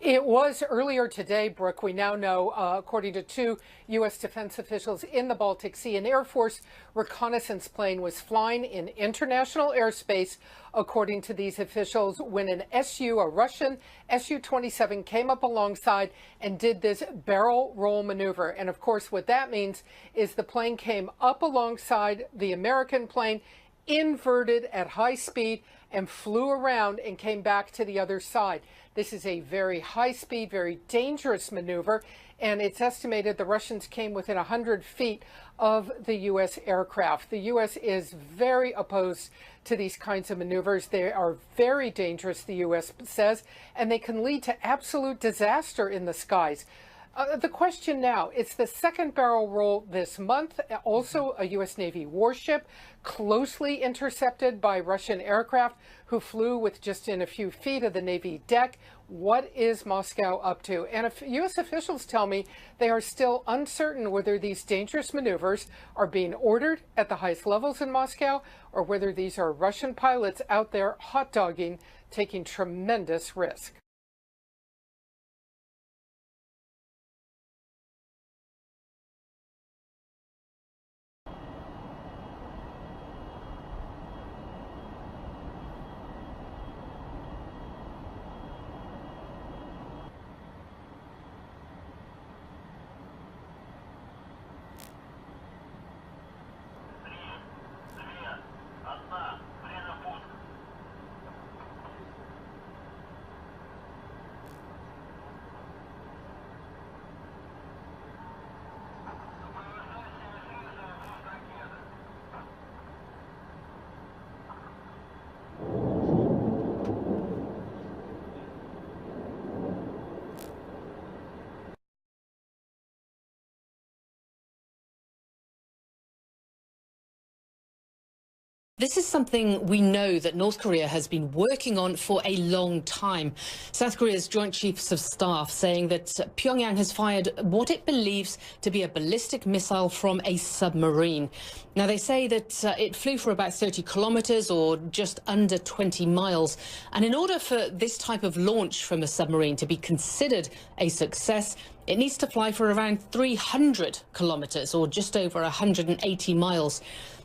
It was earlier today, Brooke. We now know, according to two U.S. defense officials in the Baltic Sea, an Air Force reconnaissance plane was flying in international airspace, according to these officials, when an a Russian Su-27 came up alongside and did this barrel roll maneuver. And of course, what that means is the plane came up alongside the American plane, inverted at high speed, and flew around and came back to the other side. This is a very high-speed, very dangerous maneuver, and it's estimated the Russians came within 100 feet of the U.S. aircraft. The U.S. is very opposed to these kinds of maneuvers. They are very dangerous, the U.S. says, and they can lead to absolute disaster in the skies. The question now, it's the second barrel roll this month, also a U.S. Navy warship closely intercepted by Russian aircraft who flew with just in a few feet of the Navy deck. What is Moscow up to? And if U.S. officials tell me they are still uncertain whether these dangerous maneuvers are being ordered at the highest levels in Moscow or whether these are Russian pilots out there hot-dogging, taking tremendous risk. This is something we know that North Korea has been working on for a long time. South Korea's Joint Chiefs of Staff saying that Pyongyang has fired what it believes to be a ballistic missile from a submarine. Now, they say that it flew for about 30 kilometers or just under 20 miles. And in order for this type of launch from a submarine to be considered a success, it needs to fly for around 300 kilometers or just over 180 miles.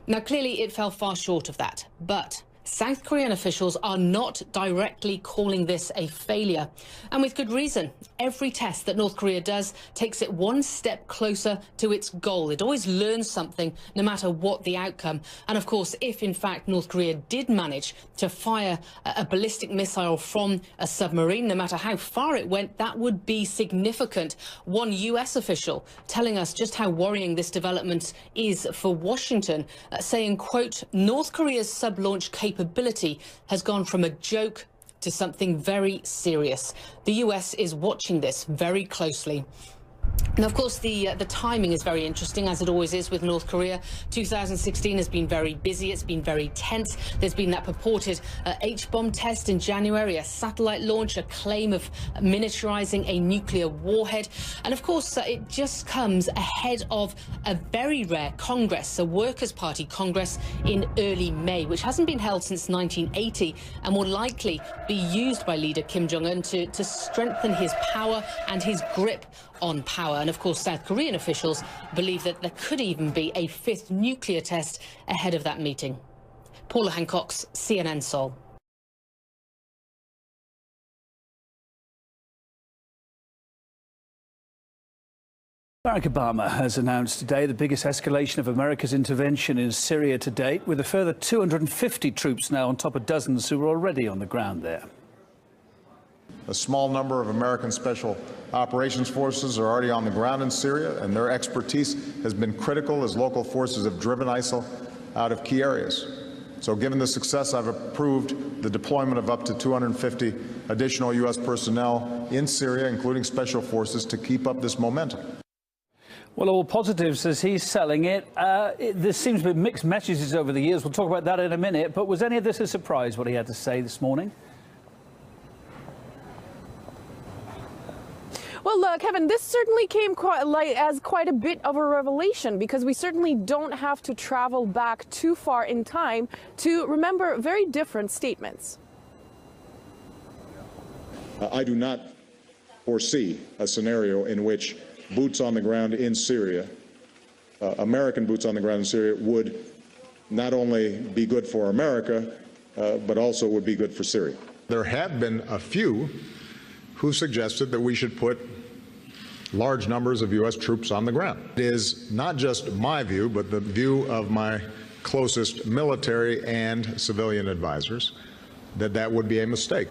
Now, clearly, it fell far short of that, but South Korean officials are not directly calling this a failure, and with good reason. Every test that North Korea does takes it one step closer to its goal. It always learns something, no matter what the outcome. And of course, if in fact North Korea did manage to fire a ballistic missile from a submarine, no matter how far it went, that would be significant. One US official telling us just how worrying this development is for Washington, saying, quote, North Korea's sub-launch capability has gone from a joke to something very serious. The US is watching this very closely. Now, of course, the timing is very interesting, as it always is with North Korea. 2016 has been very busy. It's been very tense. There's been that purported H-bomb test in January, a satellite launch, a claim of miniaturizing a nuclear warhead. And of course, it just comes ahead of a very rare Congress, a Workers' Party Congress in early May, which hasn't been held since 1980 and will likely be used by leader Kim Jong-un to strengthen his power and his grip on power. And of course, South Korean officials believe that there could even be a fifth nuclear test ahead of that meeting. Paula Hancock's CNN Seoul. Barack Obama has announced today the biggest escalation of America's intervention in Syria to date, with a further 250 troops now on top of dozens who are already on the ground there. A small number of American Special Operations Forces are already on the ground in Syria, and their expertise has been critical as local forces have driven ISIL out of key areas. So given the success, I've approved the deployment of up to 250 additional U.S. personnel in Syria, including special forces, to keep up this momentum. Well, all positives as he's selling it. There seems to be mixed messages over the years. We'll talk about that in a minute. But was any of this a surprise, what he had to say this morning? Well, Kevin, this certainly came as quite a bit of a revelation, because we certainly don't have to travel back too far in time to remember very different statements. I do not foresee a scenario in which boots on the ground in Syria, American boots on the ground in Syria, would not only be good for America, but also would be good for Syria. There have been a few who suggested that we should put large numbers of U.S. troops on the ground. It is not just my view, but the view of my closest military and civilian advisors that that would be a mistake.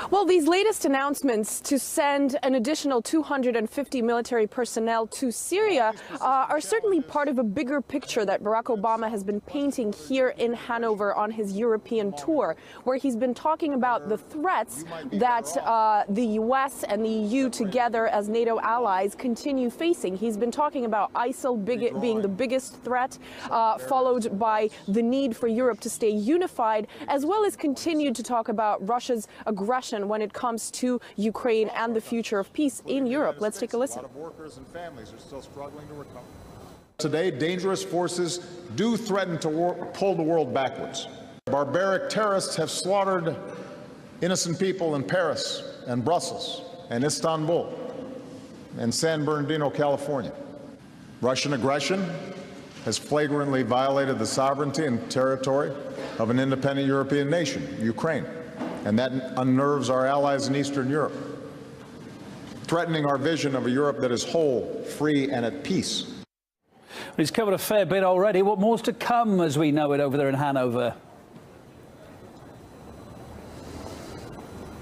Well, these latest announcements to send an additional 250 military personnel to Syria are certainly part of a bigger picture that Barack Obama has been painting here in Hanover on his European tour, where he's been talking about the threats that the U.S. and the EU together as NATO allies continue facing. He's been talking about ISIL being the biggest threat, followed by the need for Europe to stay unified, as well as continued to talk about Russia's aggression when it comes to Ukraine and the future of peace in Europe. Let's take a listen. A lot of workers and families are still struggling to recover. Today, dangerous forces do threaten to pull the world backwards. Barbaric terrorists have slaughtered innocent people in Paris and Brussels and Istanbul and San Bernardino, California. Russian aggression has flagrantly violated the sovereignty and territory of an independent European nation, Ukraine. And that unnerves our allies in Eastern Europe, threatening our vision of a Europe that is whole, free, and at peace. He's covered a fair bit already. What more's to come as we know it over there in Hanover?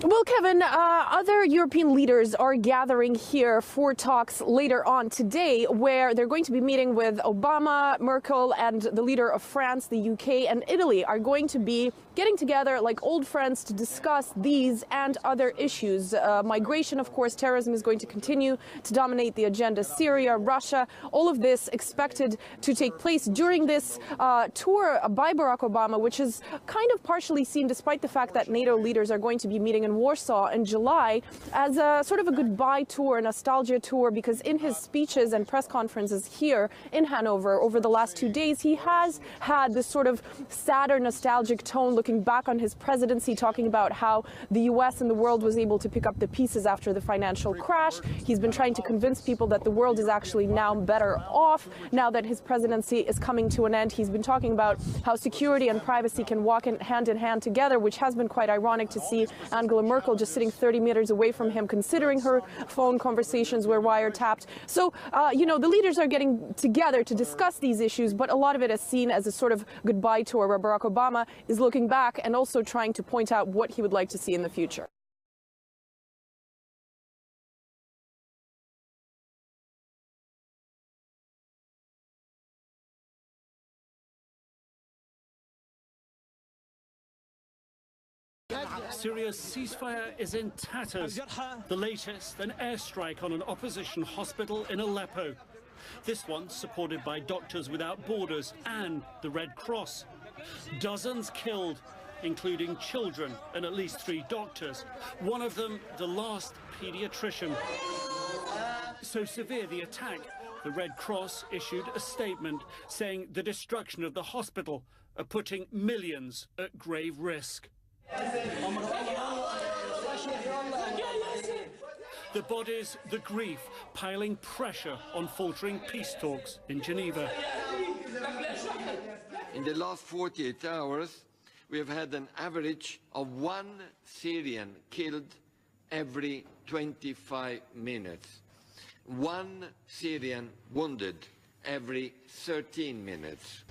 Well, Kevin, other European leaders are gathering here for talks later on today, where they're going to be meeting with Obama, Merkel, and the leader of France, the UK, and Italy are going to be getting together like old friends to discuss these and other issues. Migration, of course, terrorism is going to continue to dominate the agenda. Syria, Russia, all of this expected to take place during this tour by Barack Obama, which is kind of partially seen, despite the fact that NATO leaders are going to be meeting in Warsaw in July, as a sort of a goodbye tour, a nostalgia tour, because in his speeches and press conferences here in Hanover over the last 2 days, he has had this sort of sadder, nostalgic tone, looking back on his presidency, talking about how the U.S. and the world was able to pick up the pieces after the financial crash. He's been trying to convince people that the world is actually now better off now that his presidency is coming to an end. He's been talking about how security and privacy can walk hand in hand together, which has been quite ironic to see Angela Merkel just sitting 30 meters away from him, considering her phone conversations were wiretapped. So, you know, the leaders are getting together to discuss these issues, but a lot of it is seen as a sort of goodbye tour where Barack Obama is looking back and also trying to point out what he would like to see in the future. Syria's ceasefire is in tatters. The latest, an airstrike on an opposition hospital in Aleppo. This one supported by Doctors Without Borders and the Red Cross. Dozens killed, including children and at least 3 doctors. One of them, the last pediatrician. So severe the attack, the Red Cross issued a statement saying the destruction of the hospital are putting millions at grave risk. The bodies, the grief, piling pressure on faltering peace talks in Geneva. In the last 48 hours, we have had an average of 1 Syrian killed every 25 minutes. 1 Syrian wounded every 13 minutes.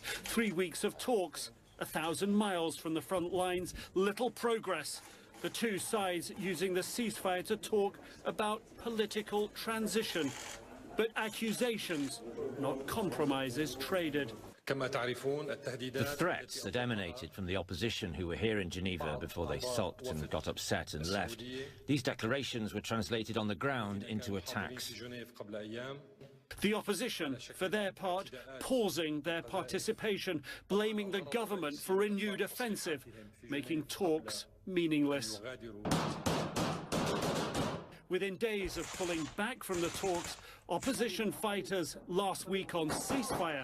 3 weeks of talks, 1,000 miles from the front lines, little progress. The two sides using the ceasefire to talk about political transition, but accusations, not compromises, traded. The threats that emanated from the opposition who were here in Geneva before they sulked and got upset and left, these declarations were translated on the ground into attacks. The opposition, for their part, pausing their participation, blaming the government for renewed offensive, making talks meaningless. Within days of pulling back from the talks, opposition fighters last week on ceasefire,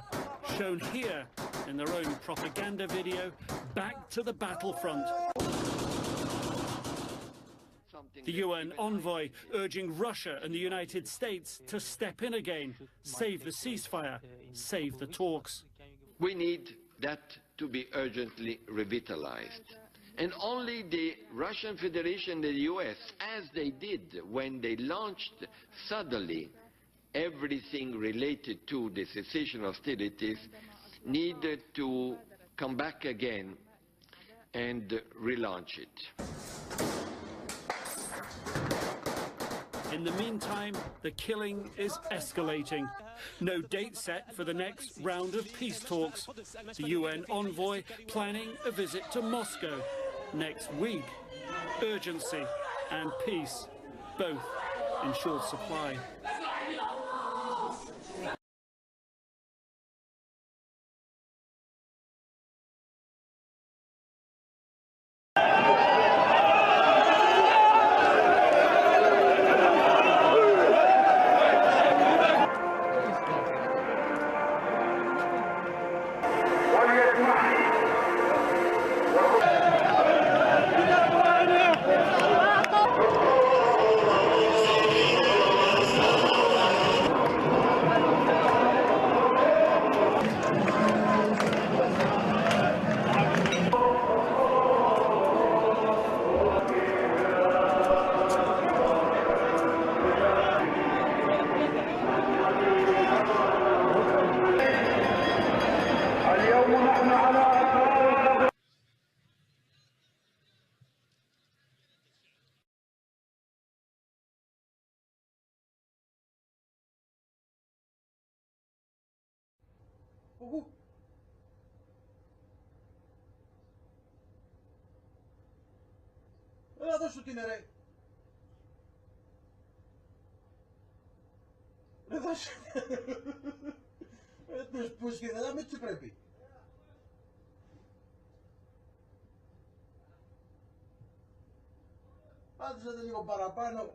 shown here in their own propaganda video, back to the battlefront. The UN envoy urging Russia and the United States to step in again, save the ceasefire, save the talks. We need that to be urgently revitalized. And only the Russian Federation and the US, as they did when they launched suddenly everything related to the cessation hostilities, needed to come back again and relaunch it. In the meantime, the killing is escalating. No date set for the next round of peace talks. The UN envoy planning a visit to Moscow next week. Urgency and peace, both in short supply. Έλα δώσου την ρε. Ρε δώσου. Τους πούς και δεν έτσι πρέπει. Πάντησε λίγο παραπάνω.